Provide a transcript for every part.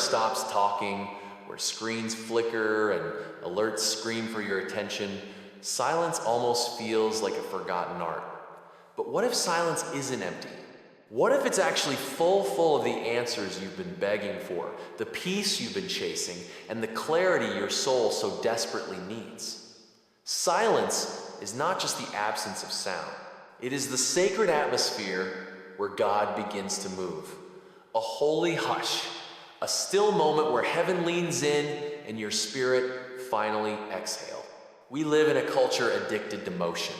stops talking, where screens flicker and alerts scream for your attention, silence almost feels like a forgotten art. But what if silence isn't empty? What if it's actually full of the answers you've been begging for, the peace you've been chasing, and the clarity your soul so desperately needs? Silence is not just the absence of sound. It is the sacred atmosphere where God begins to move. A holy hush, a still moment where heaven leans in and your spirit finally exhales. We live in a culture addicted to motion.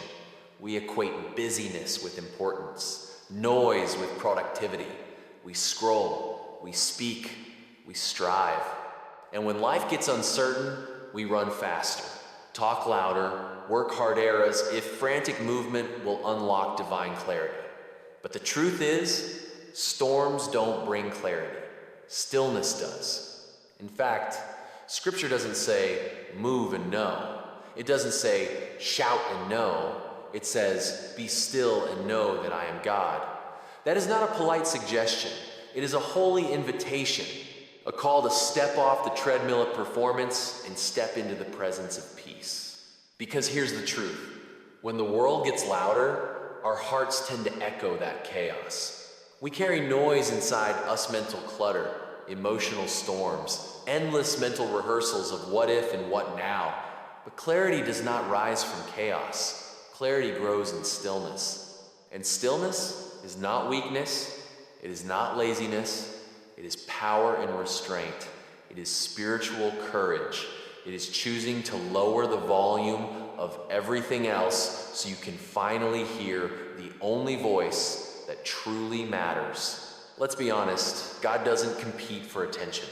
We equate busyness with importance, noise with productivity. We scroll, we speak, we strive. And when life gets uncertain, we run faster, talk louder, work harder as if frantic movement will unlock divine clarity. But the truth is, storms don't bring clarity. Stillness does. In fact, Scripture doesn't say, move and know. It doesn't say, shout and know. It says, be still and know that I am God. That is not a polite suggestion. It is a holy invitation, a call to step off the treadmill of performance and step into the presence of peace. Because here's the truth. When the world gets louder, our hearts tend to echo that chaos. We carry noise inside us, mental clutter, emotional storms, endless mental rehearsals of what if and what now. But clarity does not rise from chaos. Clarity grows in stillness. And stillness is not weakness. It is not laziness. It is power and restraint. It is spiritual courage. It is choosing to lower the volume of everything else so you can finally hear the only voice that truly matters. Let's be honest, God doesn't compete for attention.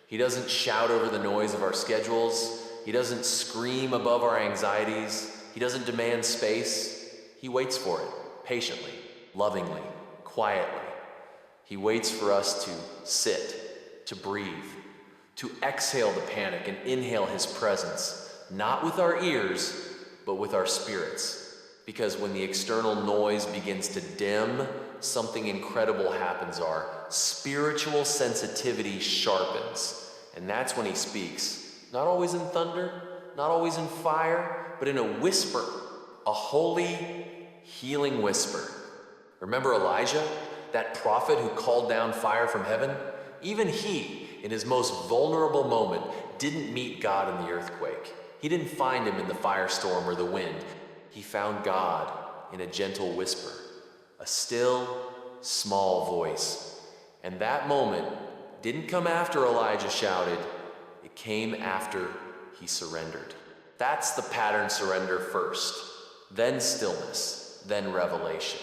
He doesn't shout over the noise of our schedules. He doesn't scream above our anxieties. He doesn't demand space. He waits for it, patiently, lovingly, quietly. He waits for us to sit, to breathe, to exhale the panic and inhale his presence, not with our ears, but with our spirits. Because when the external noise begins to dim, something incredible happens. Our spiritual sensitivity sharpens. And that's when he speaks. Not always in thunder, not always in fire, but in a whisper, a holy, healing whisper. Remember Elijah, that prophet who called down fire from heaven? Even he, in his most vulnerable moment, didn't meet God in the earthquake. He didn't find him in the firestorm or the wind. He found God in a gentle whisper, a still, small voice. And that moment didn't come after Elijah shouted. It came after he surrendered. That's the pattern: surrender first, then stillness, then revelation.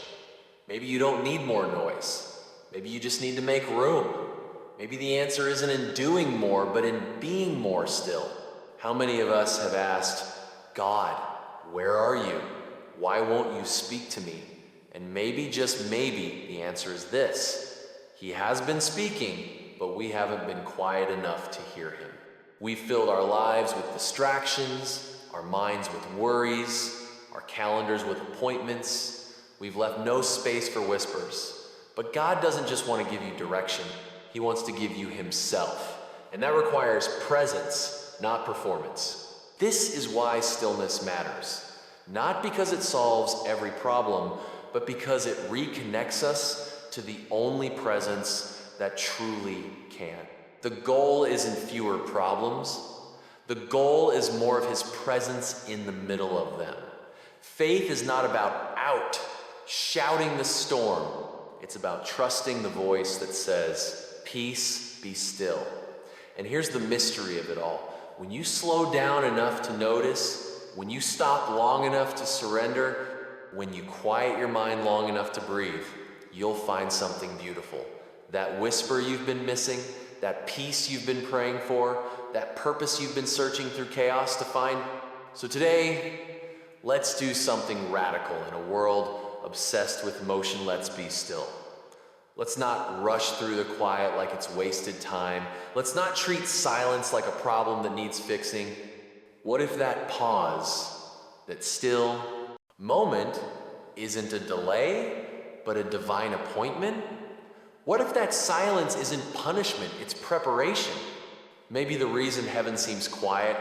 Maybe you don't need more noise. Maybe you just need to make room. Maybe the answer isn't in doing more, but in being more still. How many of us have asked, God, where are you? Why won't you speak to me? And maybe, just maybe, the answer is this. He has been speaking, but we haven't been quiet enough to hear him. We've filled our lives with distractions, our minds with worries, our calendars with appointments. We've left no space for whispers. But God doesn't just want to give you direction. He wants to give you himself. And that requires presence, not performance. This is why stillness matters. Not because it solves every problem, but because it reconnects us to the only presence that truly can. The goal isn't fewer problems. The goal is more of his presence in the middle of them. Faith is not about shouting the storm. It's about trusting the voice that says, peace, be still. And here's the mystery of it all. When you slow down enough to notice, when you stop long enough to surrender, when you quiet your mind long enough to breathe, you'll find something beautiful. That whisper you've been missing, that peace you've been praying for, that purpose you've been searching through chaos to find. So today, let's do something radical in a world obsessed with motion. Let's be still. Let's not rush through the quiet like it's wasted time. Let's not treat silence like a problem that needs fixing. What if that pause, that still moment, isn't a delay, but a divine appointment? What if that silence isn't punishment, it's preparation? Maybe the reason heaven seems quiet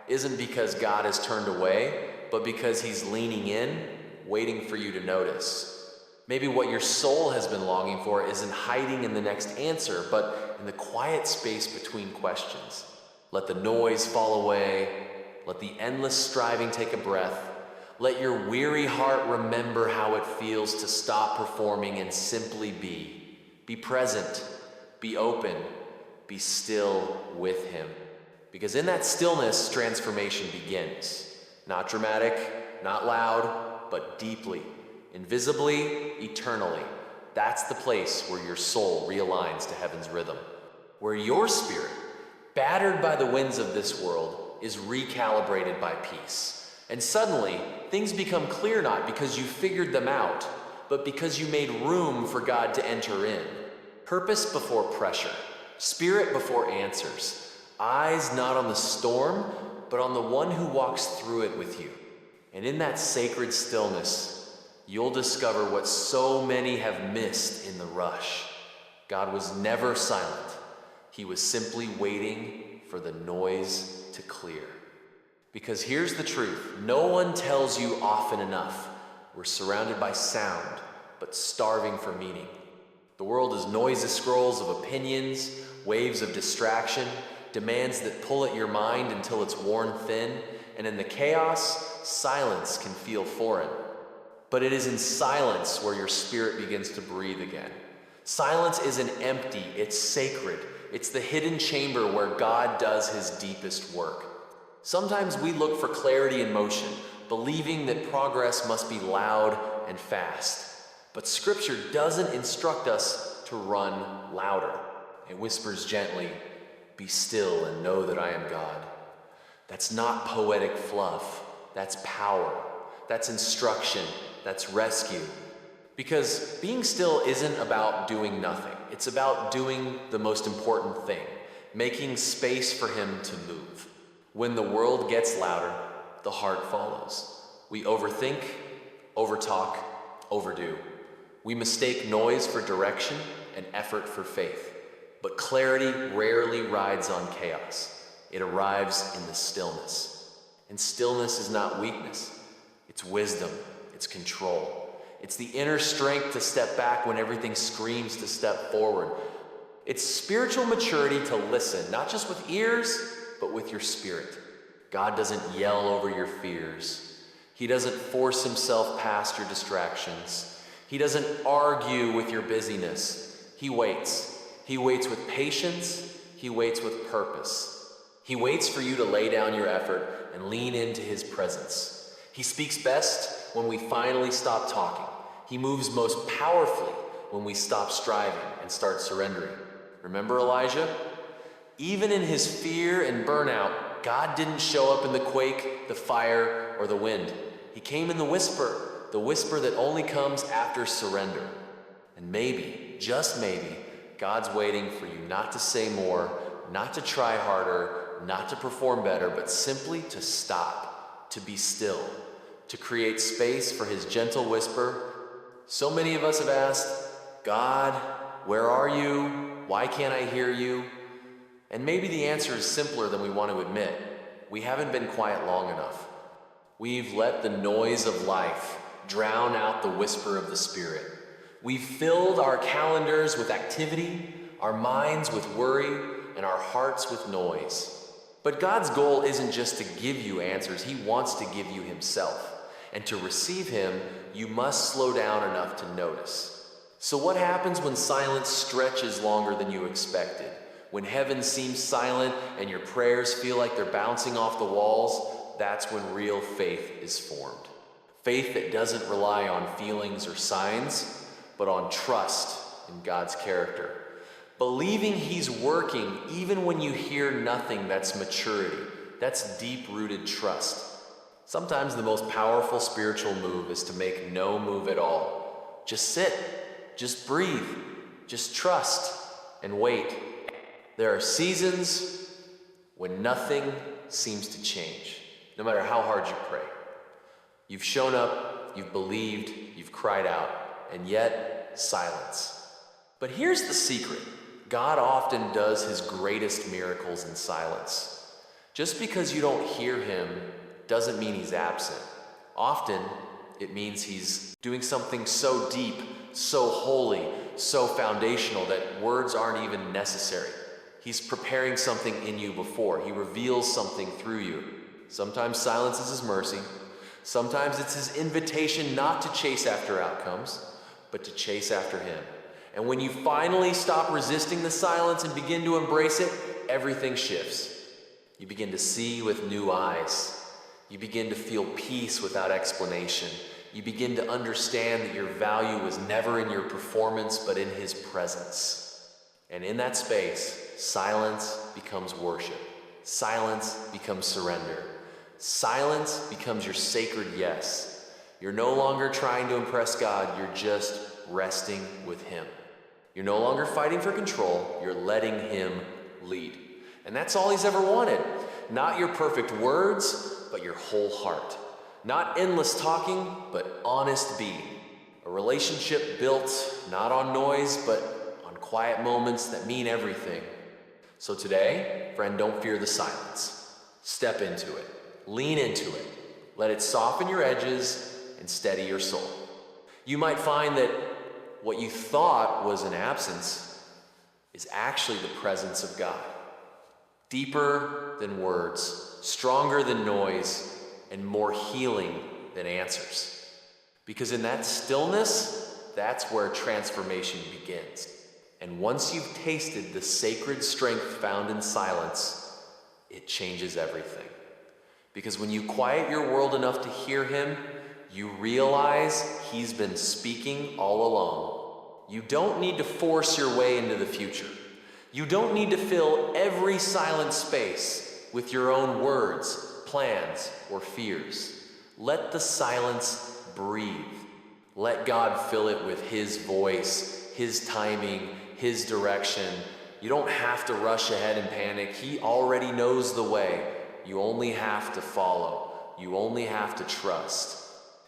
isn't because God has turned away, but because he's leaning in, waiting for you to notice. Maybe what your soul has been longing for isn't hiding in the next answer, but in the quiet space between questions. Let the noise fall away. Let the endless striving take a breath. Let your weary heart remember how it feels to stop performing and simply be. Be present. Be open. Be still with him. Because in that stillness, transformation begins. Not dramatic, not loud, but deeply, invisibly, eternally. That's the place where your soul realigns to heaven's rhythm. Where your spirit, battered by the winds of this world, is recalibrated by peace. And suddenly, things become clear not because you figured them out, but because you made room for God to enter in. Purpose before pressure, spirit before answers. Eyes not on the storm, but on the one who walks through it with you. And in that sacred stillness, you'll discover what so many have missed in the rush. God was never silent. He was simply waiting for the noise to clear. Because here's the truth, no one tells you often enough. We're surrounded by sound, but starving for meaning. The world is noisy scrolls of opinions, waves of distraction, demands that pull at your mind until it's worn thin, and in the chaos, silence can feel foreign. But it is in silence where your spirit begins to breathe again. Silence isn't empty, it's sacred. It's the hidden chamber where God does his deepest work. Sometimes we look for clarity in motion, believing that progress must be loud and fast. But Scripture doesn't instruct us to run louder. It whispers gently, "Be still and know that I am God." That's not poetic fluff. That's power. That's instruction. That's rescue. Because being still isn't about doing nothing. It's about doing the most important thing, making space for him to move. When the world gets louder, the heart follows. We overthink, overtalk, overdo. We mistake noise for direction and effort for faith. But clarity rarely rides on chaos. It arrives in the stillness. And stillness is not weakness. It's wisdom. It's control. It's the inner strength to step back when everything screams to step forward. It's spiritual maturity to listen, not just with ears, but with your spirit. God doesn't yell over your fears. He doesn't force himself past your distractions. He doesn't argue with your busyness. He waits. He waits with patience. He waits with purpose. He waits for you to lay down your effort and lean into his presence. He speaks best when we finally stop talking. He moves most powerfully when we stop striving and start surrendering. Remember Elijah? Even in his fear and burnout, God didn't show up in the quake, the fire, or the wind. He came in the whisper that only comes after surrender. And maybe, just maybe, God's waiting for you not to say more, not to try harder, not to perform better, but simply to stop, to be still, to create space for his gentle whisper. So many of us have asked, "God, where are you? Why can't I hear you?" And maybe the answer is simpler than we want to admit. We haven't been quiet long enough. We've let the noise of life drown out the whisper of the Spirit. We've filled our calendars with activity, our minds with worry, and our hearts with noise. But God's goal isn't just to give you answers, he wants to give you himself. And to receive him, you must slow down enough to notice. So what happens when silence stretches longer than you expected? When heaven seems silent and your prayers feel like they're bouncing off the walls, that's when real faith is formed. Faith that doesn't rely on feelings or signs, but on trust in God's character. Believing he's working even when you hear nothing, that's maturity. That's deep-rooted trust. Sometimes the most powerful spiritual move is to make no move at all. Just sit, just breathe, just trust, and wait. There are seasons when nothing seems to change, no matter how hard you pray. You've shown up, you've believed, you've cried out, and yet silence. But here's the secret. God often does his greatest miracles in silence. Just because you don't hear him doesn't mean he's absent. Often, it means he's doing something so deep, so holy, so foundational that words aren't even necessary. He's preparing something in you before. He reveals something through you. Sometimes silence is his mercy. Sometimes it's his invitation not to chase after outcomes, but to chase after him. And when you finally stop resisting the silence and begin to embrace it, everything shifts. You begin to see with new eyes. You begin to feel peace without explanation. You begin to understand that your value was never in your performance, but in his presence. And in that space, silence becomes worship. Silence becomes surrender. Silence becomes your sacred yes. You're no longer trying to impress God, you're just resting with him. You're no longer fighting for control, you're letting him lead. And that's all he's ever wanted. Not your perfect words, but your whole heart. Not endless talking, but honest being. A relationship built not on noise, but on quiet moments that mean everything. So today, friend, don't fear the silence. Step into it. Lean into it. Let it soften your edges and steady your soul. You might find that what you thought was an absence is actually the presence of God. Deeper than words, stronger than noise, and more healing than answers. Because in that stillness, that's where transformation begins. And once you've tasted the sacred strength found in silence, it changes everything. Because when you quiet your world enough to hear him, you realize he's been speaking all along. You don't need to force your way into the future. You don't need to fill every silent space with your own words, plans, or fears. Let the silence breathe. Let God fill it with his voice, his timing, his direction. You don't have to rush ahead and panic. He already knows the way. You only have to follow. You only have to trust.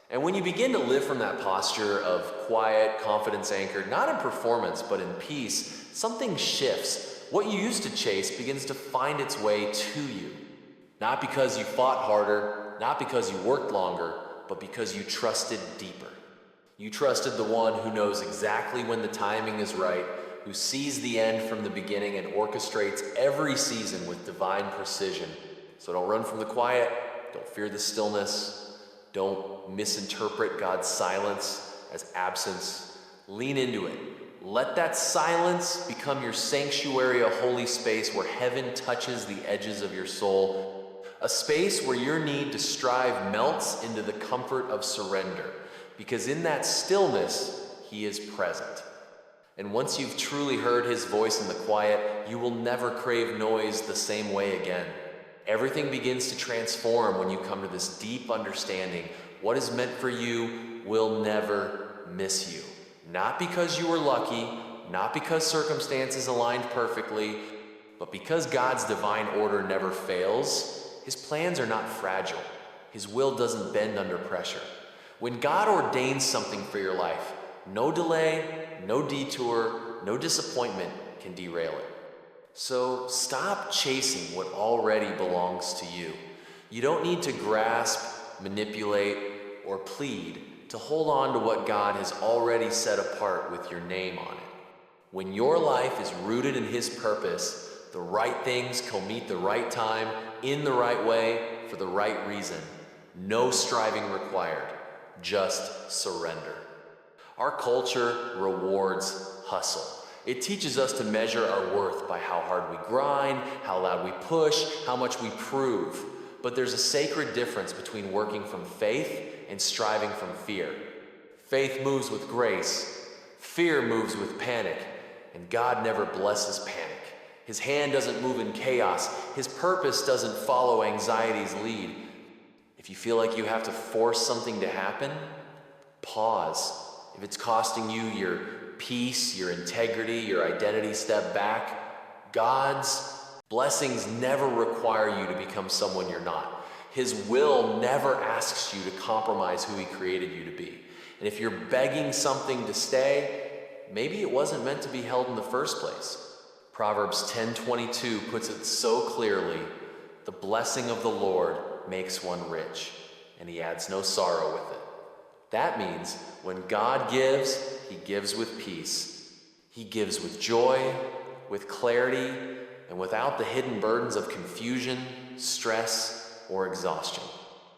And when you begin to live from that posture of quiet, confidence anchored, not in performance, but in peace, something shifts. What you used to chase begins to find its way to you. Not because you fought harder, not because you worked longer, but because you trusted deeper. You trusted the one who knows exactly when the timing is right, who sees the end from the beginning and orchestrates every season with divine precision. So don't run from the quiet, don't fear the stillness, don't misinterpret God's silence as absence. Lean into it. Let that silence become your sanctuary, a holy space where heaven touches the edges of your soul, a space where your need to strive melts into the comfort of surrender, because in that stillness, he is present. And once you've truly heard his voice in the quiet, you will never crave noise the same way again. Everything begins to transform when you come to this deep understanding. What is meant for you will never miss you. Not because you were lucky, not because circumstances aligned perfectly, but because God's divine order never fails. His plans are not fragile. His will doesn't bend under pressure. When God ordains something for your life, no delay, no detour, no disappointment can derail it. So stop chasing what already belongs to you. You don't need to grasp, manipulate, or plead to hold on to what God has already set apart with your name on it. When your life is rooted in his purpose, the right things come meet the right time, in the right way, for the right reason. No striving required, just surrender. Our culture rewards hustle. It teaches us to measure our worth by how hard we grind, how loud we push, how much we prove. But there's a sacred difference between working from faith and striving from fear. Faith moves with grace, fear moves with panic, and God never blesses panic. His hand doesn't move in chaos. His purpose doesn't follow anxiety's lead. If you feel like you have to force something to happen, pause. If it's costing you your peace, your integrity, your identity, step back. God's blessings never require you to become someone you're not. His will never asks you to compromise who he created you to be. And if you're begging something to stay, maybe it wasn't meant to be held in the first place. Proverbs 10:22 puts it so clearly, "The blessing of the Lord makes one rich, and he adds no sorrow with it." That means when God gives, he gives with peace. He gives with joy, with clarity, and without the hidden burdens of confusion, stress, or exhaustion.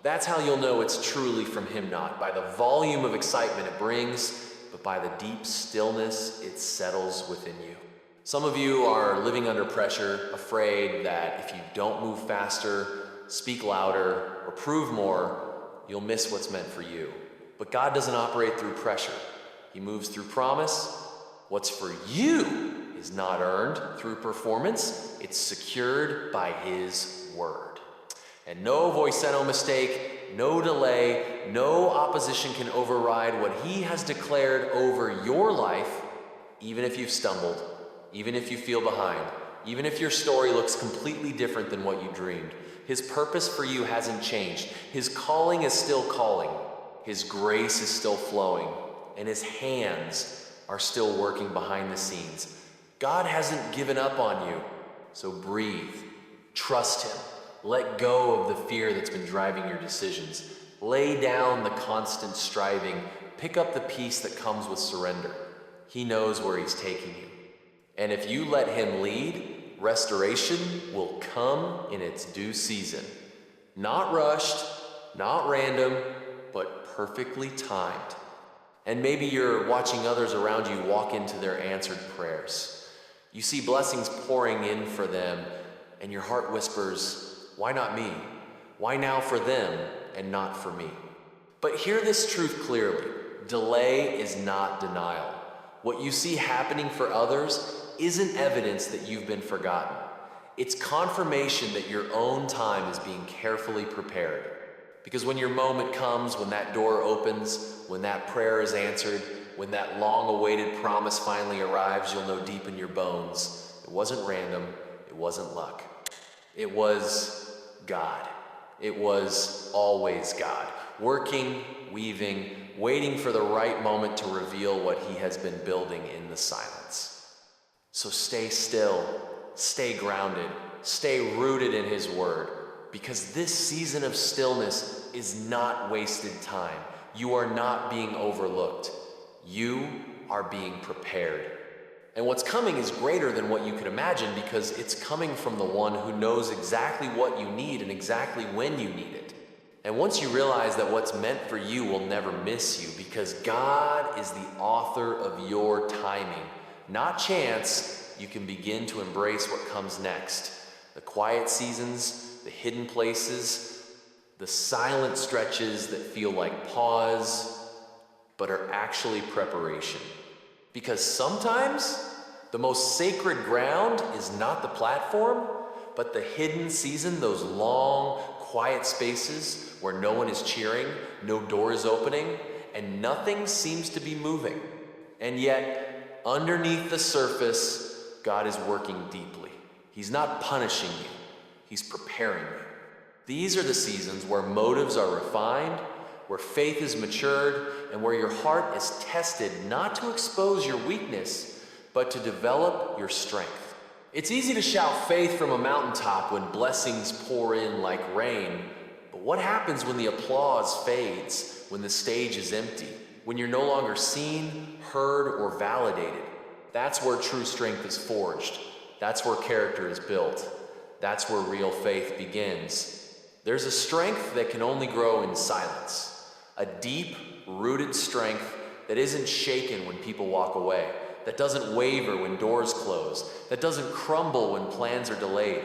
That's how you'll know it's truly from him, not by the volume of excitement it brings, but by the deep stillness it settles within you. Some of you are living under pressure, afraid that if you don't move faster, speak louder, or prove more, you'll miss what's meant for you. But God doesn't operate through pressure. He moves through promise. What's for you is not earned through performance. It's secured by his word. And no voiceno mistake, no delay, no opposition can override what he has declared over your life, even if you've stumbled, even if you feel behind, even if your story looks completely different than what you dreamed. His purpose for you hasn't changed. His calling is still calling. His grace is still flowing. And his hands are still working behind the scenes. God hasn't given up on you. So breathe. Trust him. Let go of the fear that's been driving your decisions. Lay down the constant striving. Pick up the peace that comes with surrender. He knows where he's taking you. And if you let him lead, restoration will come in its due season. Not rushed, not random, but perfectly timed. And maybe you're watching others around you walk into their answered prayers. You see blessings pouring in for them, and your heart whispers, "Why not me? Why now for them and not for me?" But hear this truth clearly. Delay is not denial. What you see happening for others isn't evidence that you've been forgotten. It's confirmation that your own time is being carefully prepared. Because when your moment comes, when that door opens, when that prayer is answered, when that long-awaited promise finally arrives, you'll know deep in your bones, it wasn't random, it wasn't luck. It was God. It was always God, working, weaving, waiting for the right moment to reveal what he has been building in the silence. So stay still, stay grounded, stay rooted in his word, because this season of stillness is not wasted time. You are not being overlooked. You are being prepared. And what's coming is greater than what you could imagine, because it's coming from the one who knows exactly what you need and exactly when you need it. And once you realize that what's meant for you will never miss you, because God is the author of your timing, not chance, you can begin to embrace what comes next. The quiet seasons, the hidden places, the silent stretches that feel like pause, but are actually preparation. Because sometimes the most sacred ground is not the platform, but the hidden season, those long, quiet spaces where no one is cheering, no door is opening, and nothing seems to be moving. And yet, underneath the surface, God is working deeply. He's not punishing you, he's preparing you. These are the seasons where motives are refined, where faith is matured, and where your heart is tested not to expose your weakness, but to develop your strength. It's easy to shout faith from a mountaintop when blessings pour in like rain, but what happens when the applause fades, when the stage is empty, when you're no longer seen, heard, or validated? That's where true strength is forged. That's where character is built. That's where real faith begins. There's a strength that can only grow in silence. A deep, rooted strength that isn't shaken when people walk away, that doesn't waver when doors close, that doesn't crumble when plans are delayed.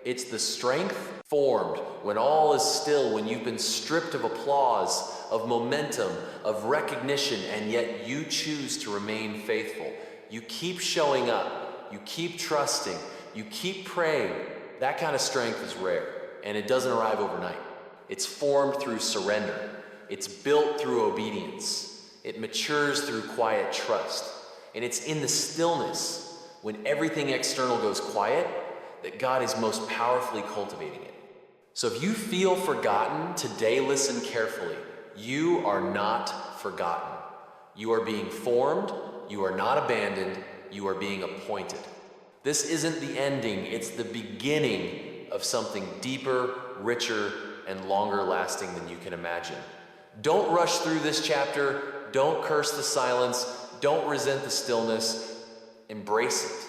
It's the strength formed when all is still, when you've been stripped of applause, of momentum, of recognition, and yet you choose to remain faithful. You keep showing up, you keep trusting, you keep praying. That kind of strength is rare, and it doesn't arrive overnight. It's formed through surrender. It's built through obedience. It matures through quiet trust. And it's in the stillness, when everything external goes quiet, that God is most powerfully cultivating it. So if you feel forgotten, today listen carefully. You are not forgotten. You are being formed, You are not abandoned. You are being appointed. This isn't the ending, it's the beginning of something deeper, richer, and longer lasting than you can imagine. Don't rush through this chapter. Don't curse the silence. Don't resent the stillness. Embrace it.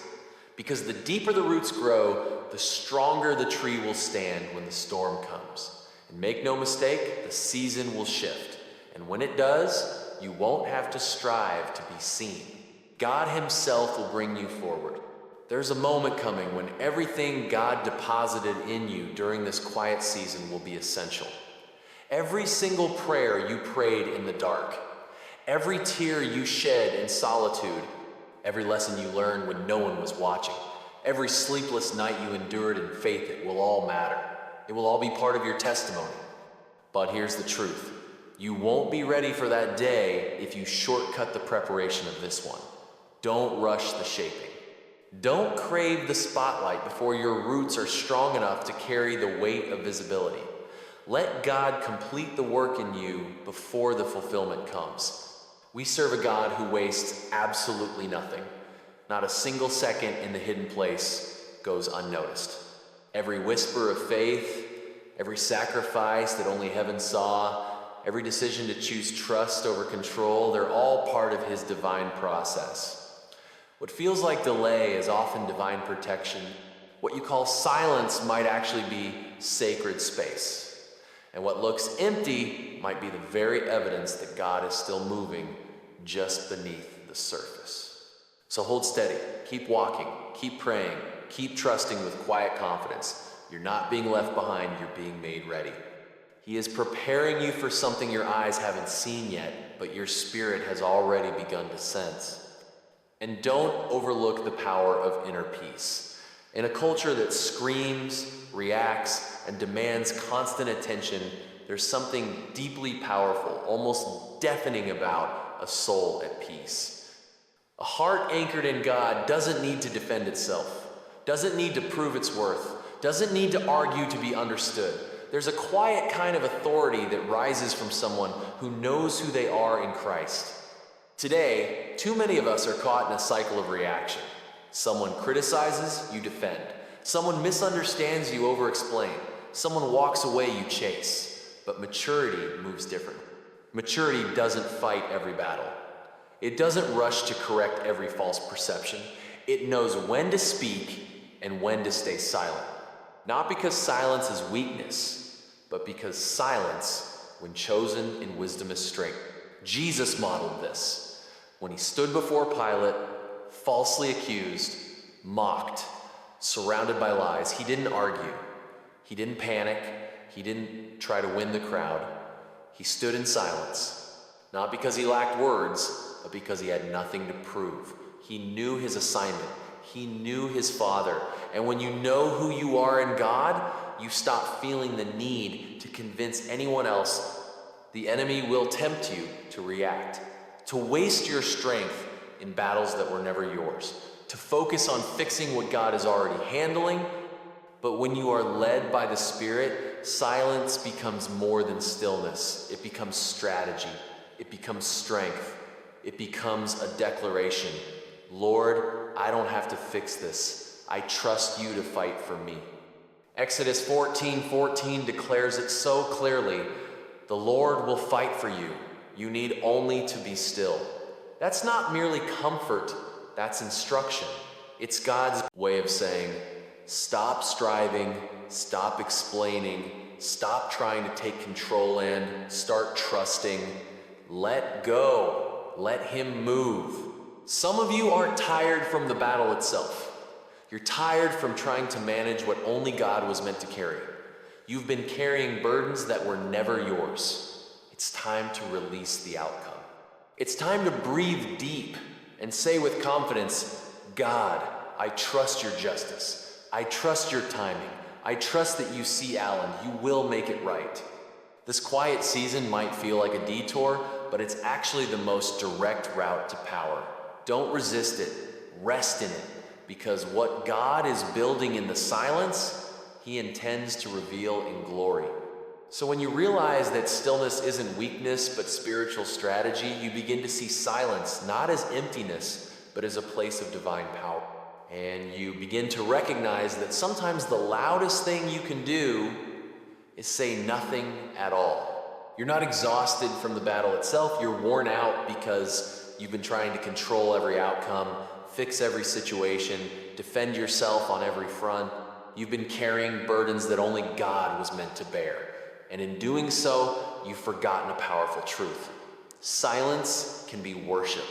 Because the deeper the roots grow, the stronger the tree will stand when the storm comes. And make no mistake, the season will shift. And when it does, you won't have to strive to be seen. God Himself will bring you forward. There's a moment coming when everything God deposited in you during this quiet season will be essential. Every single prayer you prayed in the dark, every tear you shed in solitude, every lesson you learned when no one was watching, every sleepless night you endured in faith, it will all matter. It will all be part of your testimony. But here's the truth. You won't be ready for that day if you shortcut the preparation of this one. Don't rush the shaping. Don't crave the spotlight before your roots are strong enough to carry the weight of visibility. Let God complete the work in you before the fulfillment comes. We serve a God who wastes absolutely nothing. Not a single second in the hidden place goes unnoticed. Every whisper of faith, every sacrifice that only heaven saw, every decision to choose trust over control, they're all part of His divine process. What feels like delay is often divine protection. What you call silence might actually be sacred space. And what looks empty might be the very evidence that God is still moving just beneath the surface. So hold steady, keep walking, keep praying, keep trusting with quiet confidence. You're not being left behind, you're being made ready. He is preparing you for something your eyes haven't seen yet, but your spirit has already begun to sense. And don't overlook the power of inner peace. In a culture that screams, reacts, and demands constant attention, there's something deeply powerful, almost deafening about a soul at peace. A heart anchored in God doesn't need to defend itself, doesn't need to prove its worth, doesn't need to argue to be understood. There's a quiet kind of authority that rises from someone who knows who they are in Christ. Today, too many of us are caught in a cycle of reaction. Someone criticizes, you defend. Someone misunderstands, you over-explain. Someone walks away, you chase. But maturity moves different. Maturity doesn't fight every battle. It doesn't rush to correct every false perception. It knows when to speak and when to stay silent. Not because silence is weakness, but because silence, when chosen in wisdom, is strength. Jesus modeled this when He stood before Pilate, falsely accused, mocked, surrounded by lies. He didn't argue. He didn't panic. He didn't try to win the crowd. He stood in silence, not because He lacked words, but because He had nothing to prove. He knew His assignment. He knew His Father. And when you know who you are in God, you stop feeling the need to convince anyone else. The enemy will tempt you to react, to waste your strength in battles that were never yours, to focus on fixing what God is already handling. But when you are led by the Spirit, silence becomes more than stillness. It becomes strategy. It becomes strength. It becomes a declaration. Lord, I don't have to fix this. I trust You to fight for me. Exodus 14:14 declares it so clearly. The Lord will fight for you. You need only to be still. That's not merely comfort, that's instruction. It's God's way of saying, stop striving, stop explaining, stop trying to take control and start trusting. Let go. Let Him move. Some of you aren't tired from the battle itself. You're tired from trying to manage what only God was meant to carry. You've been carrying burdens that were never yours. It's time to release the outcome. It's time to breathe deep and say with confidence, God, I trust Your justice. I trust Your timing. I trust that You see Alan. You will make it right. This quiet season might feel like a detour, but it's actually the most direct route to power. Don't resist it. Rest in it. Because what God is building in the silence, He intends to reveal in glory. So when you realize that stillness isn't weakness but spiritual strategy, you begin to see silence not as emptiness, but as a place of divine power. And you begin to recognize that sometimes the loudest thing you can do is say nothing at all. You're not exhausted from the battle itself, you're worn out because you've been trying to control every outcome, fix every situation, defend yourself on every front. You've been carrying burdens that only God was meant to bear. And in doing so, you've forgotten a powerful truth. Silence can be worship.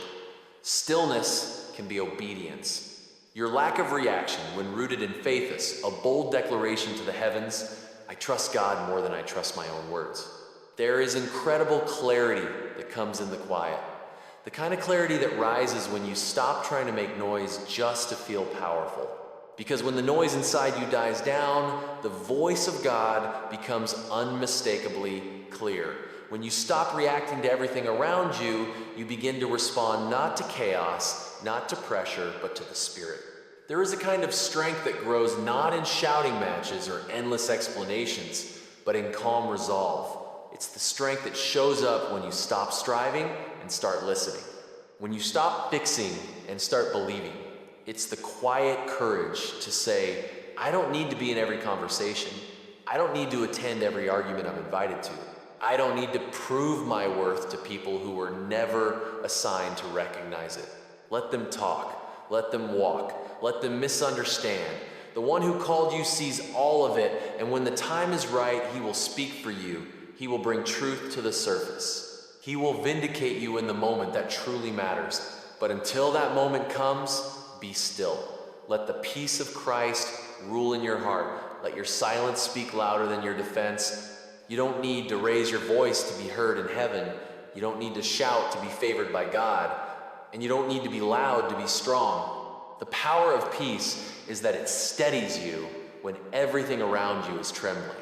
Stillness can be obedience. Your lack of reaction when rooted in faith is a bold declaration to the heavens. I trust God more than I trust my own words. There is incredible clarity that comes in the quiet. The kind of clarity that rises when you stop trying to make noise just to feel powerful. Because when the noise inside you dies down, the voice of God becomes unmistakably clear. When you stop reacting to everything around you, you begin to respond not to chaos, not to pressure, but to the Spirit. There is a kind of strength that grows not in shouting matches or endless explanations, but in calm resolve. It's the strength that shows up when you stop striving and start listening. When you stop fixing and start believing. It's the quiet courage to say, I don't need to be in every conversation. I don't need to attend every argument I'm invited to. I don't need to prove my worth to people who were never assigned to recognize it. Let them talk. Let them walk. Let them misunderstand. The one who called you sees all of it, and when the time is right, he will speak for you. He will bring truth to the surface. He will vindicate you in the moment that truly matters. But until that moment comes, be still. Let the peace of Christ rule in your heart. Let your silence speak louder than your defense. You don't need to raise your voice to be heard in heaven. You don't need to shout to be favored by God. And you don't need to be loud to be strong. The power of peace is that it steadies you when everything around you is trembling.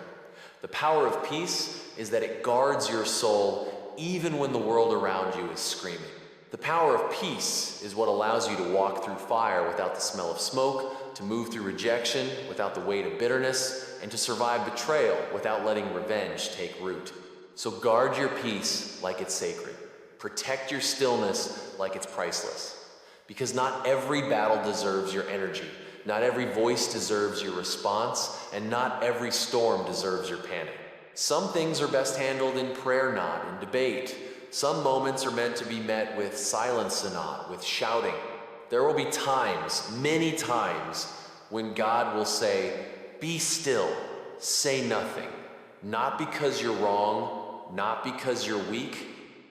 The power of peace is that it guards your soul even when the world around you is screaming. The power of peace is what allows you to walk through fire without the smell of smoke, to move through rejection without the weight of bitterness, and to survive betrayal without letting revenge take root. So guard your peace like it's sacred. Protect your stillness like it's priceless. Because not every battle deserves your energy. Not every voice deserves your response, and not every storm deserves your panic. Some things are best handled in prayer, not in debate. Some moments are meant to be met with silence and not with shouting. There will be times, many times, when God will say, be still, say nothing. Not because you're wrong, not because you're weak,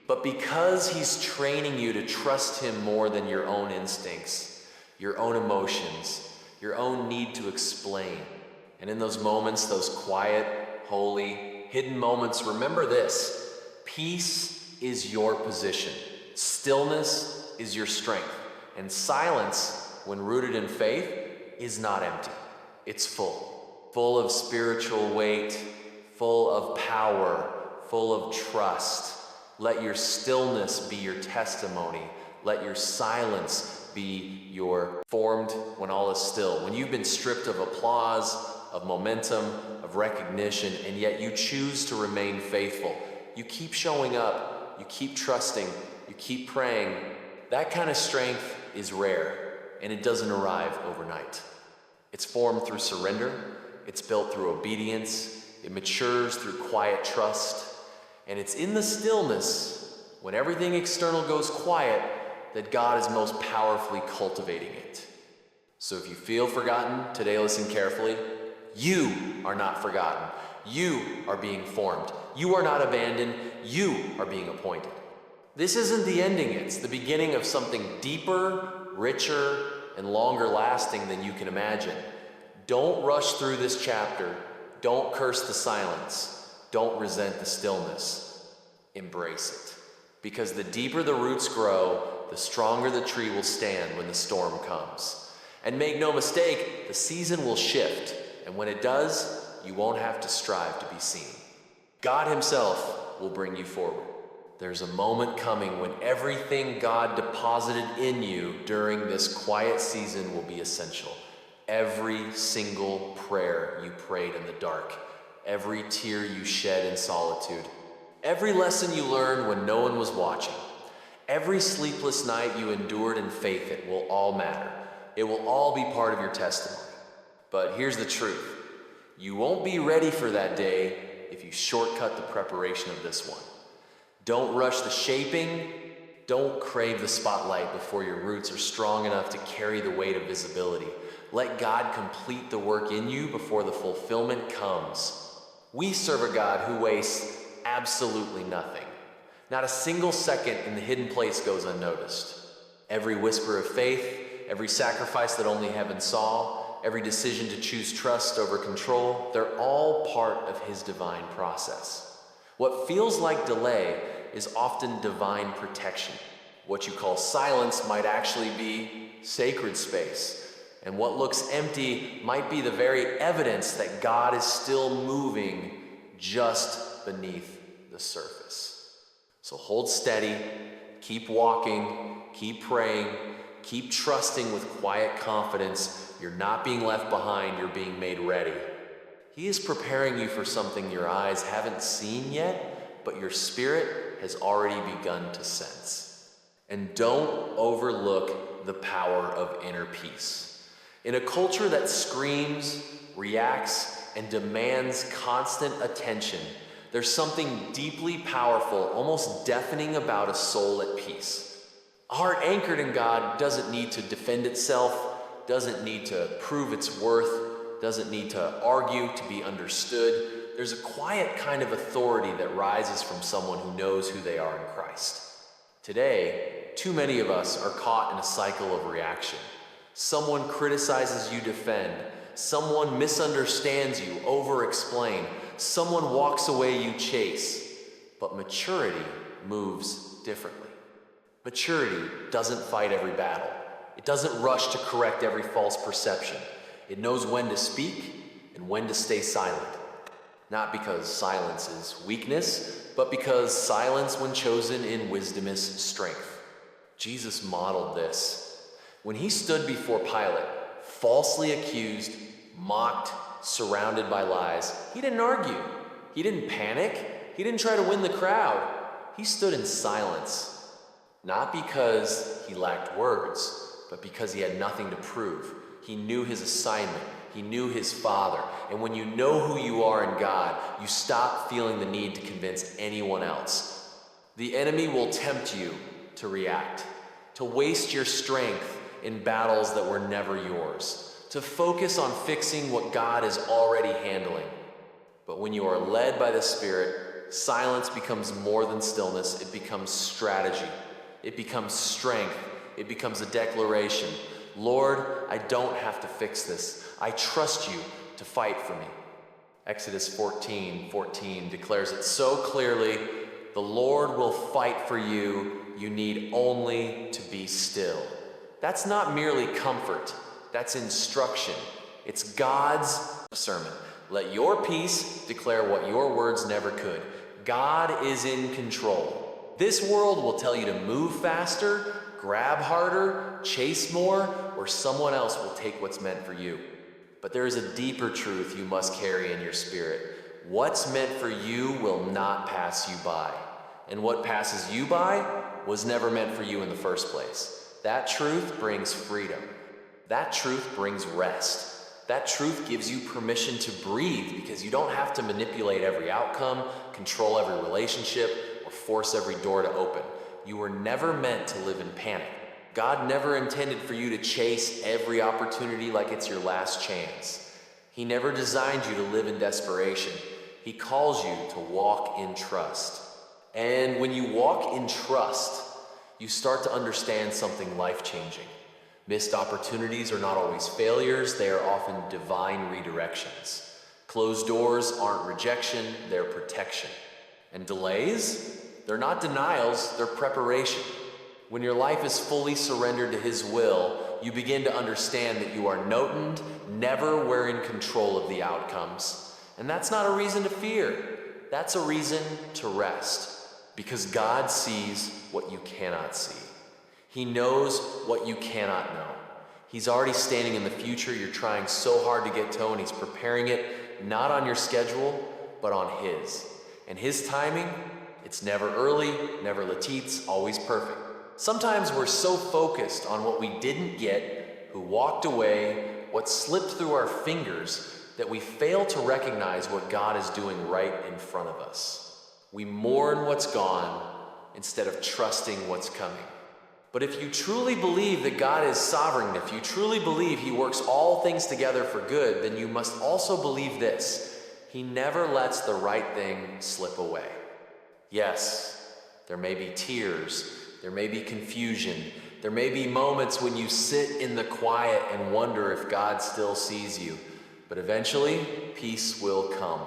but because he's training you to trust him more than your own instincts, your own emotions, your own need to explain. And in those moments, those quiet, holy, hidden moments, remember this: peace is your position. Stillness is your strength. And silence, when rooted in faith, is not empty. It's full. Full of spiritual weight, full of power, full of trust. Let your stillness be your testimony. Let your silence be your formed when all is still. When you've been stripped of applause, of momentum, of recognition, and yet you choose to remain faithful. You keep showing up. You keep trusting, you keep praying. That kind of strength is rare, and it doesn't arrive overnight. It's formed through surrender, it's built through obedience, it matures through quiet trust, and it's in the stillness, when everything external goes quiet, that God is most powerfully cultivating it. So if you feel forgotten, today listen carefully. You are not forgotten. You are being formed. You are not abandoned. You are being appointed. This isn't the ending, it's the beginning of something deeper, richer, and longer lasting than you can imagine. Don't rush through this chapter. Don't curse the silence. Don't resent the stillness. Embrace it. Because the deeper the roots grow, the stronger the tree will stand when the storm comes. And make no mistake, the season will shift. And when it does, you won't have to strive to be seen. God himself will bring you forward. There's a moment coming when everything God deposited in you during this quiet season will be essential. Every single prayer you prayed in the dark, every tear you shed in solitude, every lesson you learned when no one was watching, every sleepless night you endured in faith, it will all matter. It will all be part of your testimony. But here's the truth. You won't be ready for that day if you shortcut the preparation of this one. Don't rush the shaping. Don't crave the spotlight before your roots are strong enough to carry the weight of visibility. Let God complete the work in you before the fulfillment comes. We serve a God who wastes absolutely nothing. Not a single second in the hidden place goes unnoticed. Every whisper of faith, every sacrifice that only heaven saw, every decision to choose trust over control, they're all part of his divine process. What feels like delay is often divine protection. What you call silence might actually be sacred space. And what looks empty might be the very evidence that God is still moving just beneath the surface. So hold steady, keep walking, keep praying, keep trusting with quiet confidence. You're not being left behind, you're being made ready. He is preparing you for something your eyes haven't seen yet, but your spirit has already begun to sense. And don't overlook the power of inner peace. In a culture that screams, reacts, and demands constant attention, there's something deeply powerful, almost deafening about a soul at peace. A heart anchored in God doesn't need to defend itself, doesn't need to prove its worth, doesn't need to argue to be understood. There's a quiet kind of authority that rises from someone who knows who they are in Christ. Today, too many of us are caught in a cycle of reaction. Someone criticizes you, defend. Someone misunderstands you, over-explain. Someone walks away, you chase. But maturity moves differently. Maturity doesn't fight every battle. It doesn't rush to correct every false perception. It knows when to speak and when to stay silent. Not because silence is weakness, but because silence, when chosen in wisdom, is strength. Jesus modeled this. When he stood before Pilate, falsely accused, mocked, surrounded by lies, he didn't argue. He didn't panic. He didn't try to win the crowd. He stood in silence. Not because he lacked words, but because he had nothing to prove. He knew his assignment. He knew his Father. And when you know who you are in God, you stop feeling the need to convince anyone else. The enemy will tempt you to react, to waste your strength in battles that were never yours, to focus on fixing what God is already handling. But when you are led by the Spirit, silence becomes more than stillness. It becomes strategy. It becomes strength. It becomes a declaration. Lord, I don't have to fix this. I trust you to fight for me. Exodus 14:14 declares it so clearly. The Lord will fight for you. You need only to be still. That's not merely comfort. That's instruction. It's God's sermon. Let your peace declare what your words never could. God is in control. This world will tell you to move faster, grab harder, chase more, or someone else will take what's meant for you. But there is a deeper truth you must carry in your spirit. What's meant for you will not pass you by. And what passes you by was never meant for you in the first place. That truth brings freedom. That truth brings rest. That truth gives you permission to breathe because you don't have to manipulate every outcome, control every relationship, or force every door to open. You were never meant to live in panic. God never intended for you to chase every opportunity like it's your last chance. He never designed you to live in desperation. He calls you to walk in trust. And when you walk in trust, you start to understand something life-changing. Missed opportunities are not always failures, they are often divine redirections. Closed doors aren't rejection, they're protection. And delays? They're not denials, they're preparation. When your life is fully surrendered to His will, you begin to understand that you are notened, never were in control of the outcomes. And that's not a reason to fear. That's a reason to rest. Because God sees what you cannot see. He knows what you cannot know. He's already standing in the future you're trying so hard to get to, and He's preparing it not on your schedule, but on His. And His timing, it's never early, never late, it's always perfect. Sometimes we're so focused on what we didn't get, who walked away, what slipped through our fingers, that we fail to recognize what God is doing right in front of us. We mourn what's gone instead of trusting what's coming. But if you truly believe that God is sovereign, if you truly believe He works all things together for good, then you must also believe this: He never lets the right thing slip away. Yes, there may be tears, there may be confusion, there may be moments when you sit in the quiet and wonder if God still sees you. But eventually, peace will come.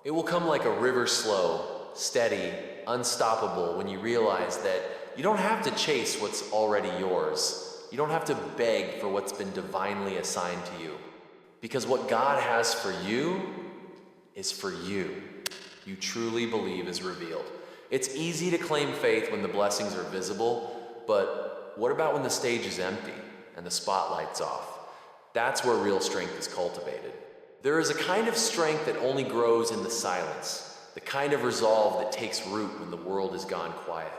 It will come like a river, slow, steady, unstoppable, when you realize that you don't have to chase what's already yours. You don't have to beg for what's been divinely assigned to you. Because what God has for you is for you. You truly believe is revealed. It's easy to claim faith when the blessings are visible, but what about when the stage is empty and the spotlight's off? That's where real strength is cultivated. There is a kind of strength that only grows in the silence, the kind of resolve that takes root when the world has gone quiet.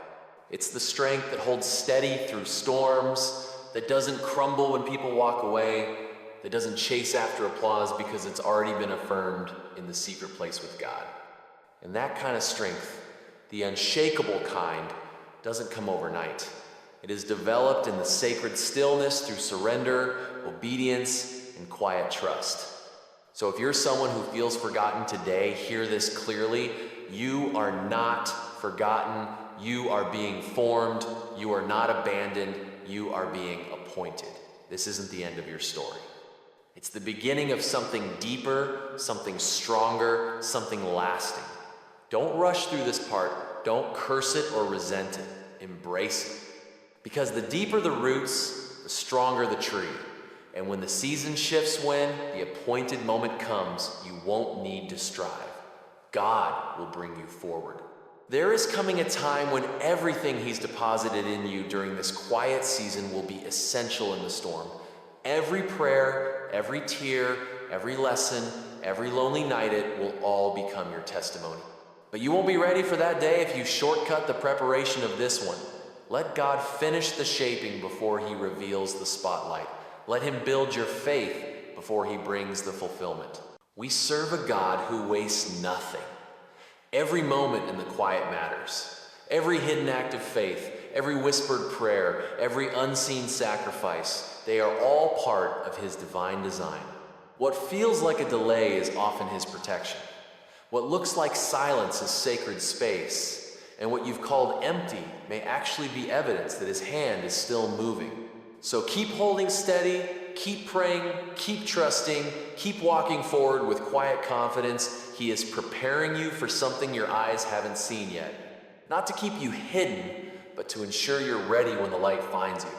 It's the strength that holds steady through storms, that doesn't crumble when people walk away, that doesn't chase after applause because it's already been affirmed in the secret place with God. And that kind of strength, the unshakable kind, doesn't come overnight. It is developed in the sacred stillness through surrender, obedience, and quiet trust. So if you're someone who feels forgotten today, hear this clearly. You are not forgotten. You are being formed. You are not abandoned. You are being appointed. This isn't the end of your story. It's the beginning of something deeper, something stronger, something lasting. Don't rush through this part. Don't curse it or resent it. Embrace it. Because the deeper the roots, the stronger the tree. And when the season shifts, when the appointed moment comes, you won't need to strive. God will bring you forward. There is coming a time when everything He's deposited in you during this quiet season will be essential in the storm. Every prayer, every tear, every lesson, every lonely night, it will all become your testimony. But you won't be ready for that day if you shortcut the preparation of this one. Let God finish the shaping before He reveals the spotlight. Let Him build your faith before He brings the fulfillment. We serve a God who wastes nothing. Every moment in the quiet matters. Every hidden act of faith, every whispered prayer, every unseen sacrifice, they are all part of His divine design. What feels like a delay is often His protection. What looks like silence is sacred space. And what you've called empty may actually be evidence that His hand is still moving. So keep holding steady, keep praying, keep trusting, keep walking forward with quiet confidence. He is preparing you for something your eyes haven't seen yet. Not to keep you hidden, but to ensure you're ready when the light finds you.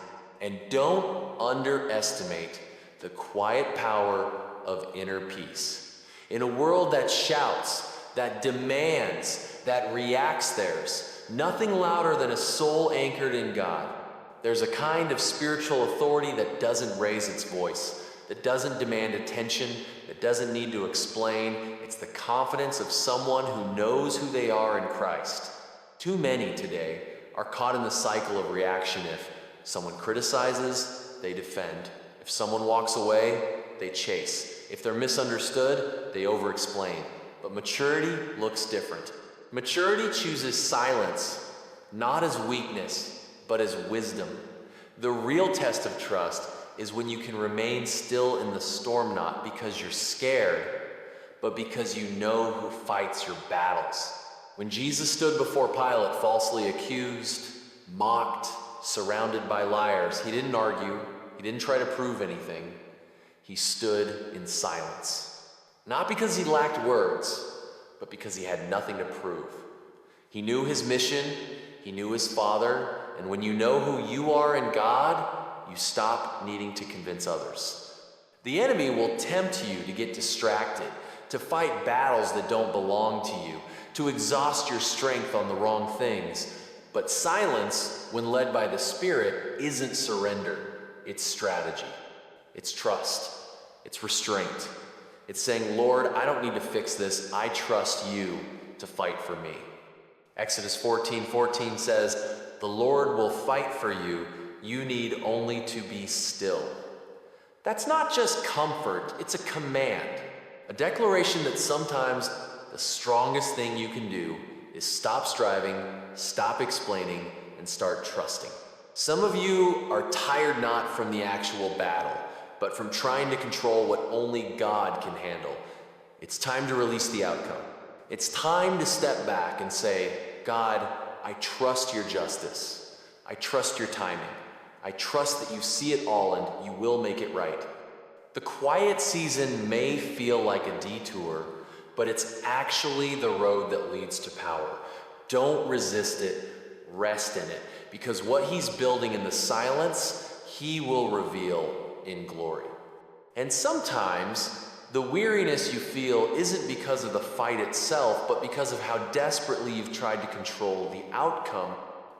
And don't underestimate the quiet power of inner peace. In a world that shouts, that demands, that reacts, there's nothing louder than a soul anchored in God. There's a kind of spiritual authority that doesn't raise its voice, that doesn't demand attention, that doesn't need to explain. It's the confidence of someone who knows who they are in Christ. Too many today are caught in the cycle of reaction. If someone criticizes, they defend. If someone walks away, they chase. If they're misunderstood, they over-explain. But maturity looks different. Maturity chooses silence, not as weakness, but as wisdom. The real test of trust is when you can remain still in the storm, not because you're scared, but because you know who fights your battles. When Jesus stood before Pilate, falsely accused, mocked, surrounded by liars, He didn't argue, He didn't try to prove anything. He stood in silence. Not because He lacked words, but because He had nothing to prove. He knew His mission, He knew His Father, and when you know who you are in God, you stop needing to convince others. The enemy will tempt you to get distracted, to fight battles that don't belong to you, to exhaust your strength on the wrong things. But silence, when led by the Spirit, isn't surrender. It's strategy. It's trust. It's restraint. It's saying, Lord, I don't need to fix this. I trust you to fight for me. Exodus 14:14 says, the Lord will fight for you. You need only to be still. That's not just comfort, it's a command. A declaration that sometimes the strongest thing you can do is stop striving, stop explaining, and start trusting. Some of you are tired not from the actual battle, but from trying to control what only God can handle. It's time to release the outcome. It's time to step back and say, God, I trust your justice. I trust your timing. I trust that you see it all and you will make it right. The quiet season may feel like a detour, but it's actually the road that leads to power. Don't resist it, rest in it, because what he's building in the silence, he will reveal in glory. And sometimes the weariness you feel isn't because of the fight itself, but because of how desperately you've tried to control the outcome.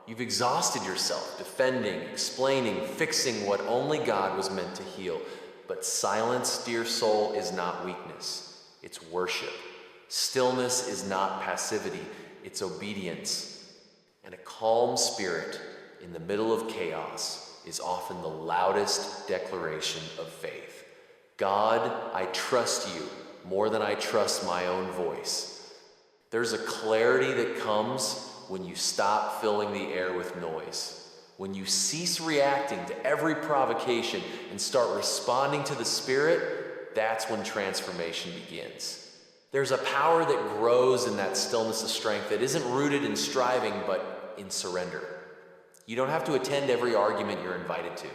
You've exhausted yourself, defending, explaining, fixing what only God was meant to heal. But silence, dear soul, is not weakness, it's worship. Stillness is not passivity, it's obedience. And a calm spirit in the middle of chaos is often the loudest declaration of faith. God, I trust you more than I trust my own voice. There's a clarity that comes when you stop filling the air with noise. When you cease reacting to every provocation and start responding to the Spirit, that's when transformation begins. There's a power that grows in that stillness of strength that isn't rooted in striving, but in surrender. You don't have to attend every argument you're invited to.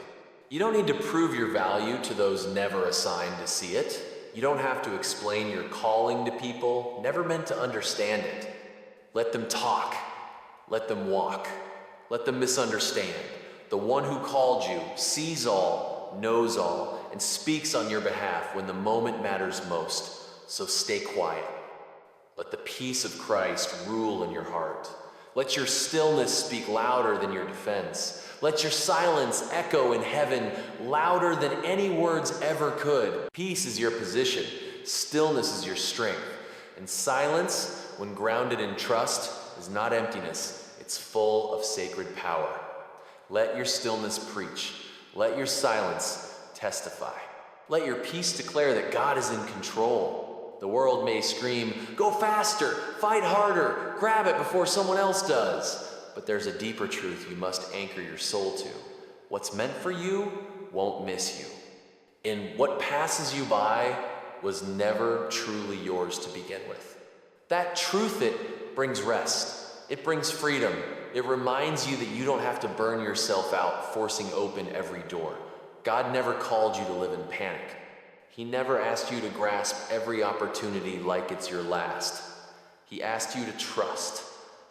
You don't need to prove your value to those never assigned to see it. You don't have to explain your calling to people, never meant to understand it. Let them talk. Let them walk. Let them misunderstand. The one who called you sees all, knows all, and speaks on your behalf when the moment matters most. So stay quiet. Let the peace of Christ rule in your heart. Let your stillness speak louder than your defense. Let your silence echo in heaven louder than any words ever could. Peace is your position. Stillness is your strength. And silence, when grounded in trust, is not emptiness. It's full of sacred power. Let your stillness preach. Let your silence testify. Let your peace declare that God is in control. The world may scream, go faster, fight harder, grab it before someone else does. But there's a deeper truth you must anchor your soul to. What's meant for you won't miss you. And what passes you by was never truly yours to begin with. That truth, it brings rest. It brings freedom. It reminds you that you don't have to burn yourself out, forcing open every door. God never called you to live in panic. He never asked you to grasp every opportunity like it's your last. He asked you to trust,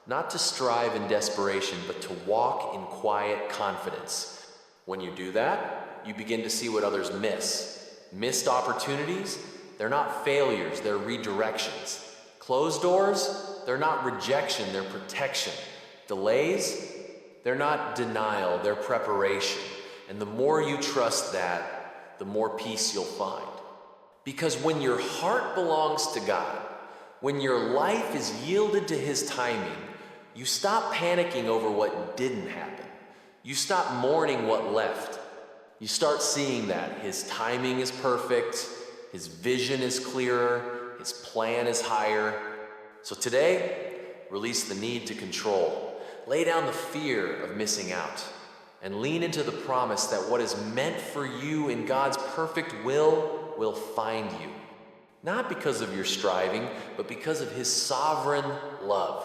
not to strive in desperation, but to walk in quiet confidence. When you do that, you begin to see what others miss. Missed opportunities, they're not failures, they're redirections. Closed doors, they're not rejection, they're protection. Delays, they're not denial, they're preparation. And the more you trust that, the more peace you'll find. Because when your heart belongs to God, when your life is yielded to His timing, you stop panicking over what didn't happen. You stop mourning what left. You start seeing that His timing is perfect, His vision is clearer, His plan is higher. So today, release the need to control. Lay down the fear of missing out and lean into the promise that what is meant for you in God's perfect will find you. Not because of your striving, but because of His sovereign love.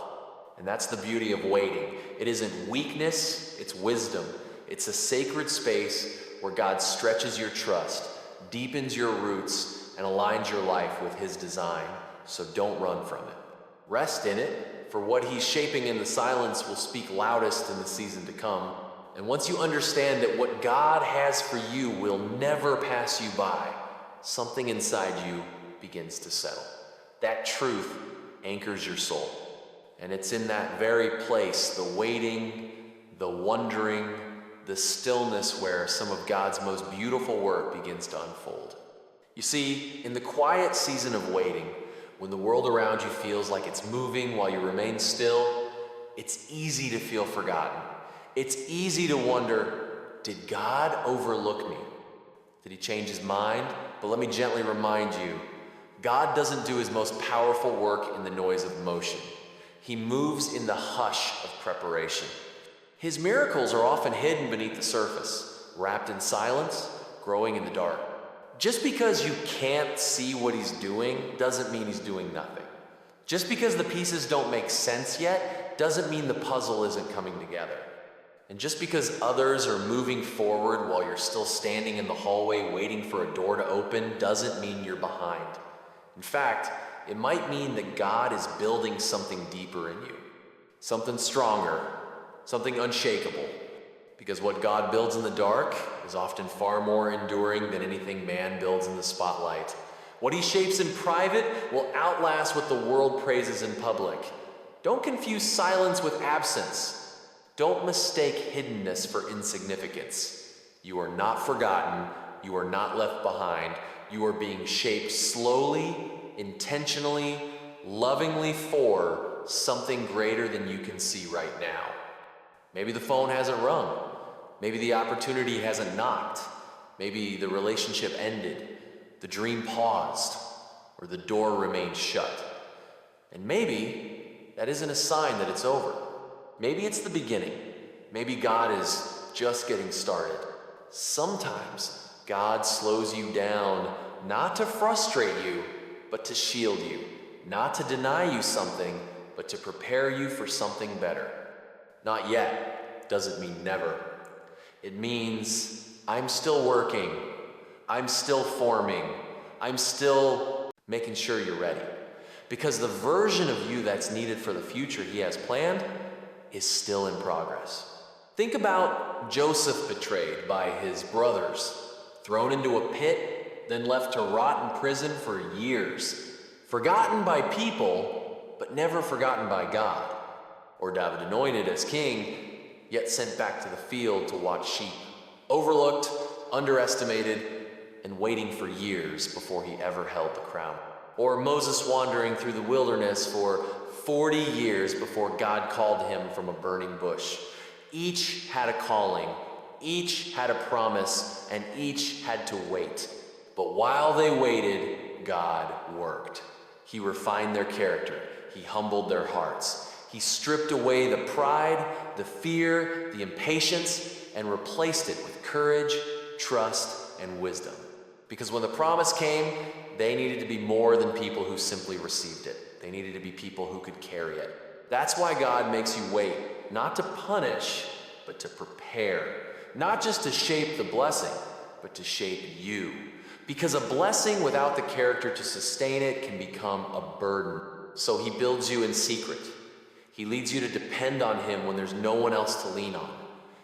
And that's the beauty of waiting. It isn't weakness, it's wisdom. It's a sacred space where God stretches your trust, deepens your roots, and aligns your life with His design. So don't run from it. Rest in it, for what He's shaping in the silence will speak loudest in the season to come. And once you understand that what God has for you will never pass you by, something inside you begins to settle. That truth anchors your soul. And it's in that very place, the waiting, the wondering, the stillness, where some of God's most beautiful work begins to unfold. You see, in the quiet season of waiting, when the world around you feels like it's moving while you remain still, it's easy to feel forgotten. It's easy to wonder, did God overlook me? Did he change his mind? But let me gently remind you, God doesn't do his most powerful work in the noise of motion. He moves in the hush of preparation. His miracles are often hidden beneath the surface, wrapped in silence, growing in the dark. Just because you can't see what he's doing doesn't mean he's doing nothing. Just because the pieces don't make sense yet doesn't mean the puzzle isn't coming together. And just because others are moving forward while you're still standing in the hallway waiting for a door to open doesn't mean you're behind. In fact, it might mean that God is building something deeper in you, something stronger, something unshakable. Because what God builds in the dark is often far more enduring than anything man builds in the spotlight. What he shapes in private will outlast what the world praises in public. Don't confuse silence with absence. Don't mistake hiddenness for insignificance. You are not forgotten. You are not left behind. You are being shaped slowly, intentionally, lovingly for something greater than you can see right now. Maybe the phone hasn't rung. Maybe the opportunity hasn't knocked. Maybe the relationship ended, the dream paused, or the door remained shut. And maybe that isn't a sign that it's over. Maybe it's the beginning. Maybe God is just getting started. Sometimes God slows you down, not to frustrate you, but to shield you. Not to deny you something, but to prepare you for something better. Not yet doesn't mean never. It means I'm still working. I'm still forming. I'm still making sure you're ready. Because the version of you that's needed for the future he has planned is still in progress. Think about Joseph betrayed by his brothers, thrown into a pit, then left to rot in prison for years. Forgotten by people, but never forgotten by God. Or David anointed as king, yet sent back to the field to watch sheep. Overlooked, underestimated, and waiting for years before he ever held the crown. Or Moses wandering through the wilderness for 40 years before God called him from a burning bush. Each had a calling, each had a promise, and each had to wait. But while they waited, God worked. He refined their character. He humbled their hearts. He stripped away the pride, the fear, the impatience, and replaced it with courage, trust, and wisdom. Because when the promise came, they needed to be more than people who simply received it. They needed to be people who could carry it. That's why God makes you wait, not to punish, but to prepare. Not just to shape the blessing, but to shape you. Because a blessing without the character to sustain it can become a burden. So he builds you in secret. He leads you to depend on him when there's no one else to lean on.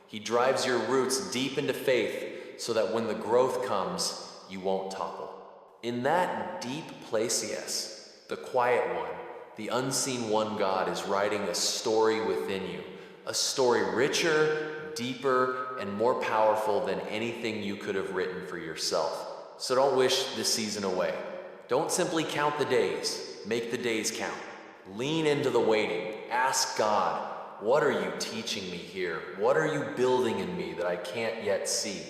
He drives your roots deep into faith so that when the growth comes, you won't topple. In that deep place, yes, the quiet one, the unseen one God is writing a story within you. A story richer, deeper, and more powerful than anything you could have written for yourself. So don't wish this season away. Don't simply count the days. Make the days count. Lean into the waiting. Ask God, what are you teaching me here? What are you building in me that I can't yet see?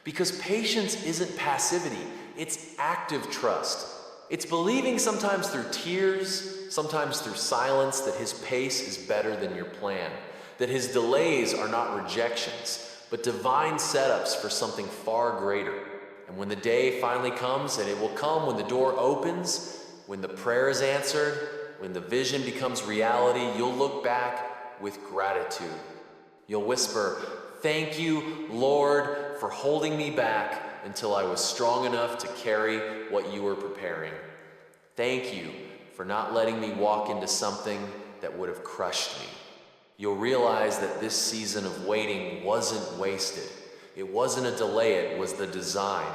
Because patience isn't passivity, it's active trust. It's believing sometimes through tears, sometimes through silence, that his pace is better than your plan, that his delays are not rejections, but divine setups for something far greater. And when the day finally comes, and it will come when the door opens, when the prayer is answered, when the vision becomes reality, you'll look back with gratitude. You'll whisper, "Thank you, Lord, for holding me back until I was strong enough to carry what you were preparing. Thank you for not letting me walk into something that would have crushed me." You'll realize that this season of waiting wasn't wasted. It wasn't a delay, it was the design.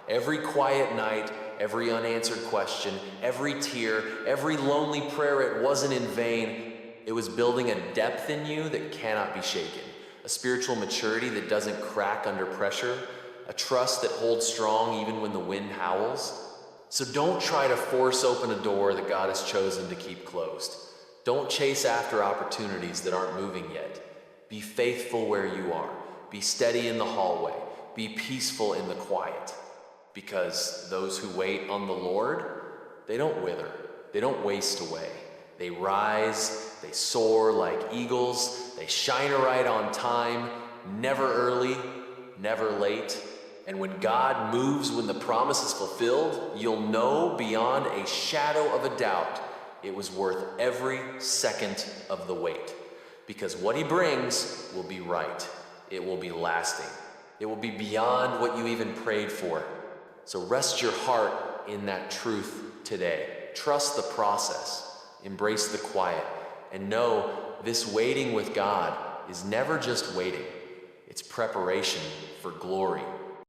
Every quiet night, every unanswered question, every tear, every lonely prayer, it wasn't in vain. It was building a depth in you that cannot be shaken, a spiritual maturity that doesn't crack under pressure, a trust that holds strong even when the wind howls. So don't try to force open a door that God has chosen to keep closed. Don't chase after opportunities that aren't moving yet. Be faithful where you are. Be steady in the hallway. Be peaceful in the quiet. Because those who wait on the Lord, they don't wither. They don't waste away. They rise, they soar like eagles. They shine right on time, never early, never late. And when God moves, when the promise is fulfilled, you'll know beyond a shadow of a doubt it was worth every second of the wait. Because what he brings will be right. It will be lasting. It will be beyond what you even prayed for. So rest your heart in that truth today. Trust the process. Embrace the quiet. And know this waiting with God is never just waiting. It's preparation for glory.